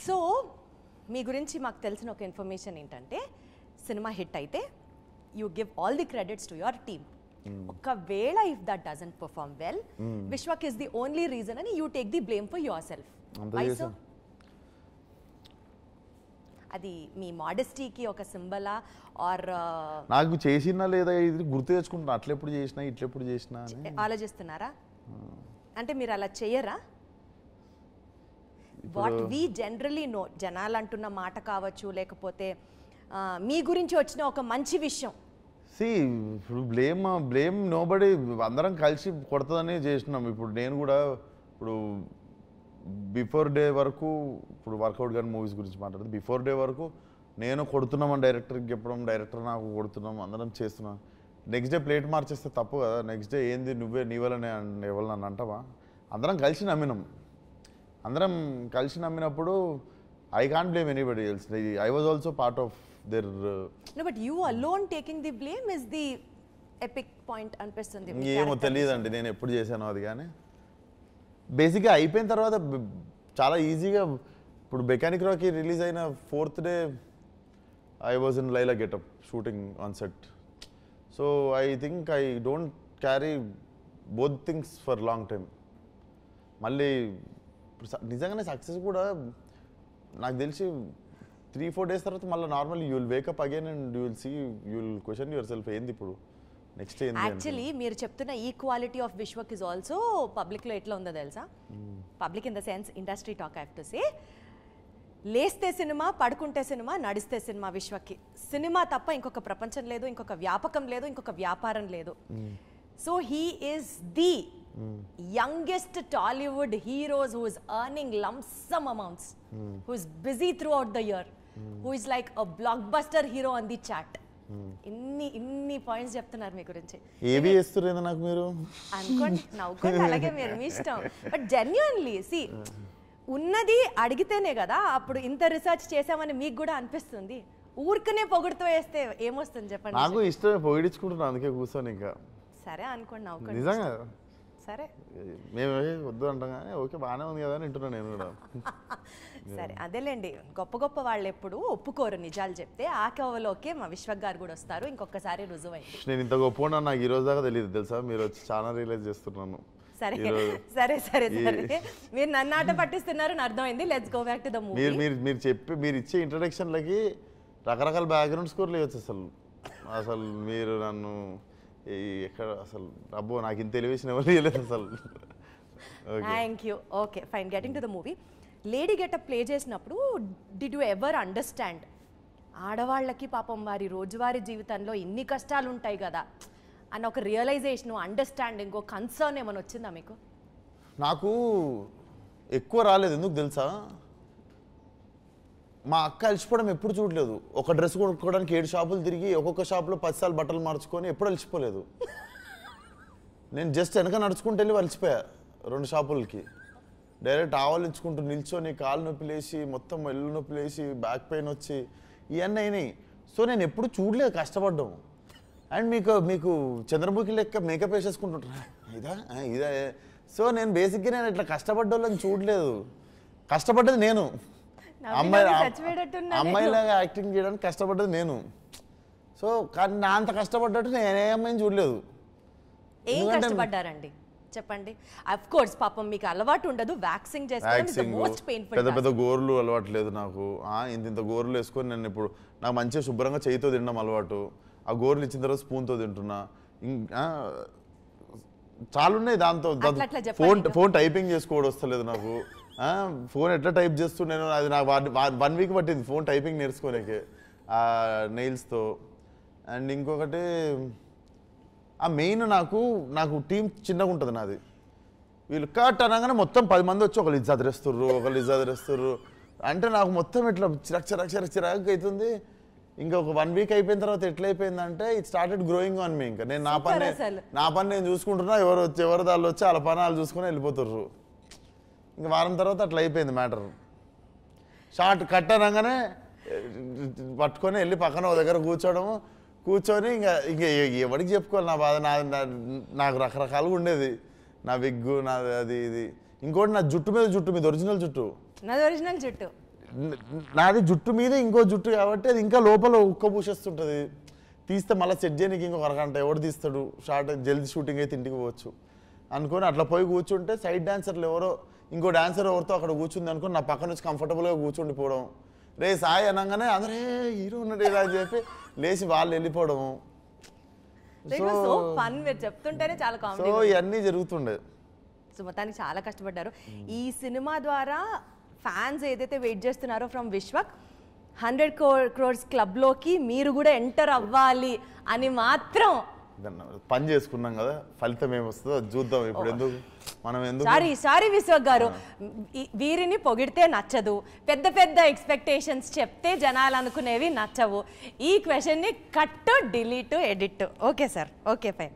So మీ గురించి మాకు తెలిసిన ఒక ఇన్ఫర్మేషన్ ఏంటంటే సినిమా హిట్ అయితే you give all the credits to your team. ఒకవేళ if that doesn't perform well, Vishwak is the only reason అని you take the blame for yourself. అది మీ మోడెస్టీకి ఒక సింబలా ఆర్ నాకు చేసినా లేదా ఇది గుర్తు తెచ్చుకుంటున్నా, అట్లెప్పుడు చేసినా ఇట్లెప్పుడు చేసినా ఆలోచిస్తున్నారా? అంటే మీరు అలా చెయ్యరా? వాట్ వీ జనరలీ నో, జనాలు అంటున్న మాట కావచ్చు, లేకపోతే మీ గురించి వచ్చిన ఒక మంచి విషయం. ఇప్పుడు బ్లేమ్ నోబడి, అందరం కలిసి కొడతదని చేసినాం. ఇప్పుడు నేను కూడా ఇప్పుడు బిఫోర్ డే వరకు, ఇప్పుడు వర్కౌట్ కానీ మూవీస్ గురించి మాట్లాడుతుంది, బిఫోర్ డే వరకు నేను కొడుతున్నామని డైరెక్టర్కి చెప్పడం, డైరెక్టర్ నాకు కొడుతున్నాం, అందరం చేస్తున్నాం. నెక్స్ట్ డే ప్లేట్ మార్చేస్తే తప్పు కదా. నెక్స్ట్ డే ఏంది నీ వల్లనే ఎవరు నన్ను అంటావా? అందరం కలిసి నమ్మినాం. అందరం కలిసి నమ్మినప్పుడు I can't blame anybody else. I was also part of there. No, but you alone taking the blame is the epic point అనిపిస్తుంది. ఏమో తెలియదండి నేను ఎప్పుడు చేశానో అది. కానీ బేసిక్గా అయిపోయిన తర్వాత చాలా ఈజీగా, ఇప్పుడు మెకానిక్ రాకీ రిలీజ్ అయిన 4th day I was in Laila getup shooting on set. So I think I don't carry both things for long time. మళ్ళీ నిజంగానే సక్సెస్ కూడా నాకు తెలిసి 3-4 days తర్వాత మళ్ళీ normal you will wake up again and you will see, you will question yourself ఏంది ఇప్పుడు next ఏంది. యాక్చువల్లీ మీరు చెప్తున్న ఈ quality of Vishwak is also పబ్లిక్లో ఎట్లా ఉందో తెలుసా? Public in the sense industry talk I have to say, లేస్తే సినిమా, పడుకుంటే సినిమా, నడిస్తే సినిమా. విశ్వక్కి సినిమా తప్ప ఇంకొక ప్రపంచం లేదు, ఇంకొక వ్యాపకం లేదు, ఇంకొక వ్యాపారం లేదు. So he is the youngest Tollywood heroes who is earning lump sum amounts, who is busy throughout the year, who is like a blockbuster hero on the chat. ఇన్ని పాయింట్స్ చెప్తున్నారు మీ గురించి. ఏవి చేస్తున్నారు నాకు మీరు అనుకోండి, నవ్వుకోండి, అలాగే మీరు మీ ఇష్టం. బట్ జెన్యున్లీ ఉన్నది అడిగితేనే కదా అప్పుడు ఇంత రీసెర్చ్ చేసామని మీకు కూడా అనిపిస్తుంది. ఊరికనే పొగుడుతూ వేస్తే ఏమొస్తుంది చెప్పండి. నాకు ఇష్టమే పొగిడించుకుంటున్నాను, అందుకే కూర్చొని. ఇంకా సరే అనుకోండి, నవ్వుకోండి. నిజంగా సరే మేము వద్దు అంటాం కానీ ఓకే బాగానే ఉంది కదా అని వింటున్నాను నేను కూడా. సరే అదేలేండి, గొప్ప గొప్ప వాళ్ళు ఎప్పుడు ఒప్పుకోరు నిజాలు చెప్తే. ఆ కవలోకే మా విశ్వక్ గారు కూడా వస్తారు, ఇంకొకసారి రుజువైంది. నేను ఇంత గొప్ప నాకు ఈ రోజు దాకా తెలియదు తెలుసా, మీరు వచ్చి చాలా రియలైజ్ చేస్తున్నాను. సరే సరే సరే సరే, మీరు నన్ను ఆట పట్టిస్తున్నారని అర్థమైంది. Let's go back to the movie. మీరు ఇచ్చే ఇంట్రడక్షన్లకి రకరకాల బ్యాక్గ్రౌండ్ స్కోర్లు ఇవ్వచ్చు. అసలు మీరు నన్ను ఎక్కడ అసలు అబ్బో నాకు ఇంత తెలివేసిన ఎవరు అసలు. Thank you. Okay fine, getting to the movie. Lady getup play చేసినప్పుడు డిడ్ యూ ఎవర్ అండర్స్టాండ్ ఆడవాళ్ళకి పాపం వారి రోజువారీ జీవితంలో ఇన్ని కష్టాలు ఉంటాయి కదా అని ఒక రియలైజేషన్, అండర్స్టాండింగ్, కన్సర్న్ ఏమైనా వచ్చిందా మీకు? నాకు ఎక్కువ రాలేదు. ఎందుకు తెలుసా, మా అక్క అలసిపోవడం ఎప్పుడు చూడలేదు. ఒక డ్రెస్ కొనుక్కోవడానికి 7 షాపులు తిరిగి ఒక్కొక్క షాప్లో 10 సార్లు బట్టలు మార్చుకొని ఎప్పుడు అలసిపోలేదు. నేను జస్ట్ వెనక నడుచుకుంటూ వెళ్ళి అలసిపోయా 2 షాపులకి. డైరెక్ట్ ఆవలించుకుంటూ నిల్చొని కాలు నొప్పి లేచి, మొత్తం ఎల్లు నొప్పి లేచి, బ్యాక్ పెయిన్ వచ్చి ఇవన్నీ అయినాయి. సో నేను ఎప్పుడు చూడలేదు కష్టపడ్డం. అండ్ మీకు చంద్రముఖి లెక్క మేకప్ వేసేసుకుంటుంటా ఇదా. సో నేను బేసిక్గా నేను ఇట్లా కష్టపడ్డోళ్ళని చూడలేదు. కష్టపడ్డది నేను, అమ్మాయిలాగా యాక్టింగ్ చేయడానికి కష్టపడ్డది నేను. సో కానీ నా అంత కష్టపడ్డట్టు నేను ఏ అమ్మాయిని చూడలేదు. ఏం కష్టపడ్డారండి చెప్పండి. అఫ్ కోర్స్ పాపం మీకు అలవాటు ఉండదు వ్యాక్సింగ్ చేసుకోవడం, మోస్ట్ పెయిన్ఫుల్. పెద్ద గోర్లు అలవాటు లేదు నాకు. ఇంత గోర్లు వేసుకొని నేను ఇప్పుడు నాకు మంచిగా శుభ్రంగా చేయితో తినడం అలవాటు. ఆ గోర్లు ఇచ్చిన తర్వాత స్పూన్తో తింటున్నా. చాలా ఉన్నాయి. దాంతో ఫోన్ టైపింగ్ చేసుకోవడం వస్తలేదు నాకు. ఫోన్ ఎట్లా టైప్ చేస్తున్నాను అది నాకు 1 week పట్టింది ఫోన్ టైపింగ్ నేర్చుకోలేకే నెయిల్స్తో. అండ్ ఇంకొకటి మెయిన్ నాకు టీం చిన్నగా ఉంటుంది నాది. వీళ్ళు కట్ అనగానే మొత్తం 10 మంది వచ్చి ఒకళ్ళు ఇజ్జాదరేస్తుర్రు అంటే నాకు మొత్తం ఇట్లా చిరాకు అవుతుంది. ఇంకా ఒక 1 week అయిపోయిన తర్వాత ఎట్లా అయిపోయిందంటే it started growing on me. ఇంకా నేను నా పని నేను చూసుకుంటున్నా, ఎవరు దాళ్ళు వచ్చి వాళ్ళ పని వాళ్ళు చూసుకుని వెళ్ళిపోతుర్రు. ఇంకా వారం తర్వాత అట్లా అయిపోయింది మ్యాటర్. షార్ట్ కట్ అనగానే పట్టుకొని వెళ్ళి పక్కన ఒక దగ్గర కూర్చొని ఇంకా ఎవరికి చెప్పుకోవాలి నా బాధ. నాకు రకరకాలుగా ఉండేది. నా విగ్గు, నాది అది ఇది. ఇంకోటి నా జుట్టు మీద, మీది ఒరిజినల్ జుట్టు. నాది జుట్టు మీద ఇంకో జుట్టు కాబట్టి అది ఇంకా లోపల ఉక్క పూసేస్తుంటుంది. తీస్తే మళ్ళీ సెట్ చేయడానికి ఇంకొక అరగంట ఎవడు తీస్తాడు, జల్దీ షూటింగ్ అయితే ఇంటికి పోవచ్చు అనుకొని అట్లా పోయి కూర్చుంటే సైడ్ డాన్సర్లు ఎవరో ఇంకో డాన్సర్ ఎవరితో అక్కడ కూర్చుంది అనుకుని నా పక్క నుంచి కంఫర్టబుల్గా కూర్చుండిపోవడం, రే సాయి అనగానే అందరే హీరో ఉన్నాడు ఇలా అని చెప్పి లేచి వాళ్ళు వెళ్ళిపోవడం. చెప్తుంటేనే చాలా సో ఇవన్నీ జరుగుతుండే. సో మొత్తానికి చాలా కష్టపడ్డారు. ఈ సినిమా ద్వారా ఫ్యాన్స్ ఏదైతే వెయిట్ చేస్తున్నారో ఫ్రమ్ విశ్వక్ 100 crores క్లబ్లోకి మీరు కూడా ఎంటర్ అవ్వాలి అని మాత్రం పని చేసుకున్నాం కదా, ఫలితం ఏమొస్తుందో చూద్దాం. ఇప్పుడు ఎందుకు సారీ విశ్వక్ గారు, వీరిని పొగిడితే నచ్చదు, పెద్ద పెద్ద ఎక్స్పెక్టేషన్స్ చెప్తే జనాలు అనుకునేవి నచ్చవు. ఈ క్వశ్చన్ని cut, delete, edit. Okay sir, okay fine.